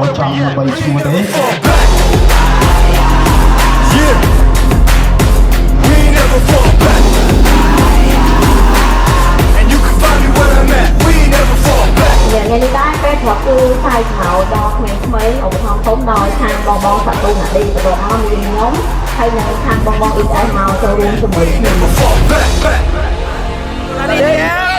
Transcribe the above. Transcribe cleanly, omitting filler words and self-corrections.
ចូលចំដើម្បីឈ្មោះទេ We ain't never fall back. And you can find me where I'm at. We ain't never fall back. យ៉ាងនេះដែរពេលធ្លាប់គឺផ្សាយឆ្នោតដល់ក្មេងៗឧបត្ថម្ភធំដោយខាងបងសាទូណាឌីទៅមកមានខ្ញុំហើយនៅខាងបងអ៊ីអេសមកចូលរួមជាមួយគ្នា Fall back, back. Yeah.